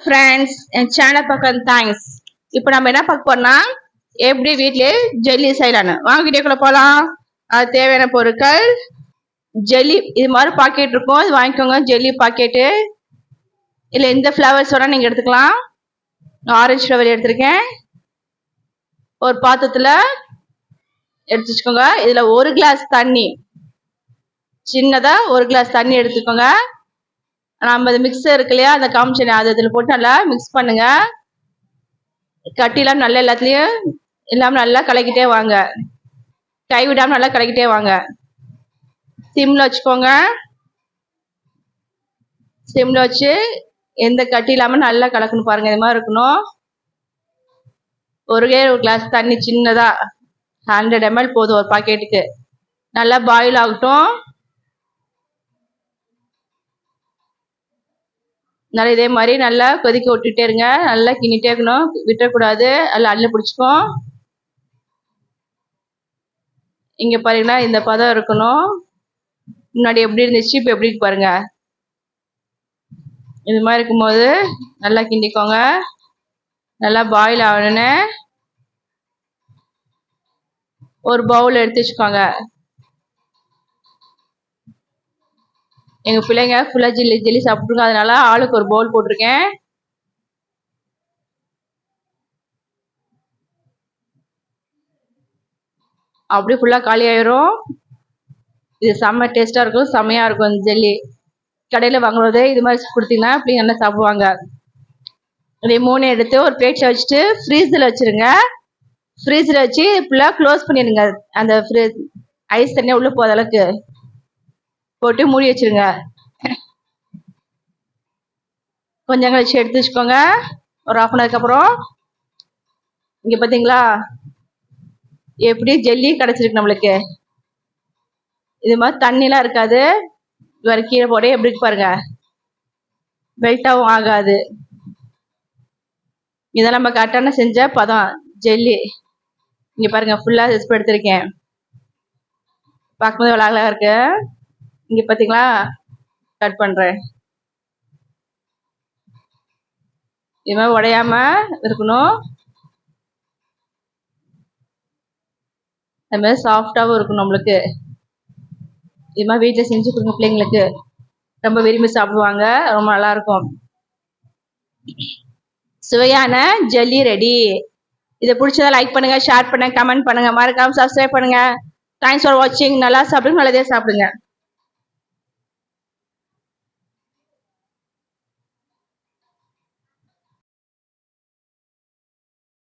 Friends, என் channel பக்கம் thanks. இப்போ நம்ம என்ன பார்க்க போறோம்னா எப்படி வீட்டிலே ஜெல்லி செய்யலான்னு வாங்க வீடியோக்குள்ள போகலாம். அது தேவையான பொருட்கள் ஜெல்லி இது மாதிரி பாக்கெட் இருக்கும், இது வாங்கிக்கோங்க. ஜெல்லி பாக்கெட்டு இல்லை எந்த ஃப்ளவர்ஸ் வேணால் நீங்கள் எடுத்துக்கலாம். ஆரஞ்சு ஃப்ளவர் எடுத்திருக்கேன். ஒரு பாத்திரத்தில் எடுத்து வச்சுக்கோங்க. இதில் ஒரு கிளாஸ் தண்ணி, சின்னதாக ஒரு கிளாஸ் தண்ணி எடுத்துக்கோங்க. நம்ம அது மிக்சர் இருக்கு இல்லையா, அந்த காமிச்சேன், அது இதில் போட்டு நல்லா மிக்ஸ் பண்ணுங்க. கட்டிலாம் நல்லா எல்லாத்துலேயும் இல்லாமல் நல்லா கலக்கிட்டே வாங்க, கைவிடாமல் நல்லா கலக்கிட்டே வாங்க. சிம்மில் வச்சுக்கோங்க. சிம்மில் வச்சு எந்த கட்டி இல்லாமல் நல்லா கலக்கணும் பாருங்கள். இது மாதிரி இருக்கணும். ஒரு கிளாஸ் தண்ணி சின்னதாக 100 ml போதும் ஒரு பாக்கெட்டுக்கு. நல்லா பாயில் ஆகட்டும். நல்லா இதே மாதிரி நல்லா கொதிக்க விட்டுட்டே இருங்க. நல்லா கிண்டிட்டே இருக்கணும், விட்டுறக்கூடாது. நல்லா அள்ளி பிடிச்சிக்கும். இங்கே பாருங்கன்னா இந்த பதம் இருக்கணும். முன்னாடி எப்படி இருந்துச்சு, இப்போ எப்படி பாருங்க. இது மாதிரி இருக்கும்போது நல்லா கிண்டிக்கோங்க. நல்லா பாயில் ஆகணுன்னு ஒரு பவுல் எடுத்து வச்சுக்கோங்க. எங்கள் பிள்ளைங்க ஃபுல்லாக ஜெல்லி சாப்பிட்ருங்க, அதனால ஆளுக்கு ஒரு பவுல் போட்டிருக்கேன். அப்படியே ஃபுல்லாக காலி ஆயிரும். இது செம்ம டேஸ்ட்டாக இருக்கும், செம்மையாக இருக்கும். இந்த ஜெல்லி கடையில் வாங்குறது இது மாதிரி கொடுத்தீங்கன்னா பிள்ளைங்க நல்லா சாப்பிடுவாங்க. இதே 3 எடுத்து ஒரு பிளேட்டில் வச்சுட்டு ஃப்ரீஸில் வச்சுருங்க. ஃப்ரீஸில் வச்சு ஃபுல்லாக க்ளோஸ் பண்ணிடுங்க. அந்த ஐஸ் தண்ணியாக உள்ளே போகிற அளவுக்கு போட்டு மூடி வச்சுருங்க. கொஞ்சம் கழிச்சு எடுத்து வச்சுக்கோங்க. ஒரு 1/2 hour அப்புறம் இங்கே பார்த்தீங்களா எப்படி ஜெல்லி கிடச்சிருக்கு நம்மளுக்கு. இது மாதிரி தண்ணிலாம் இருக்காது. இது கீழே போட எப்படி பாருங்க, பெல்ட்டாகவும் ஆகாது. இதை நம்ம கரெக்டான செஞ்ச பதம் ஜெல்லி. இங்கே பாருங்க, ஃபுல்லாக ஸ்ப்ரெட் எடுத்திருக்கேன். பார்க்கும்போது எவ்வளோ அழகாக இருக்கு. இங்கே பார்த்தீங்களா, கட் பண்ணுறேன். இது மாதிரி உடையாம இருக்கணும். அது மாதிரி சாஃப்டாகவும் இருக்கணும் நம்மளுக்கு. இது மாதிரி வீட்டில் செஞ்சு கொடுங்க பிள்ளைங்களுக்கு, ரொம்ப விரும்பி சாப்பிடுவாங்க. ரொம்ப நல்லாயிருக்கும். சுவையான ஜெல்லி ரெடி. இதை பிடிச்சதா லைக் பண்ணுங்க, ஷேர் பண்ணுங்க, கமெண்ட் பண்ணுங்க, மறக்காம சப்ஸ்கிரைப் பண்ணுங்க. தேங்க்ஸ் ஃபார் வாட்சிங். நல்லா சாப்பிடுங்க, நல்லதே சாப்பிடுங்க.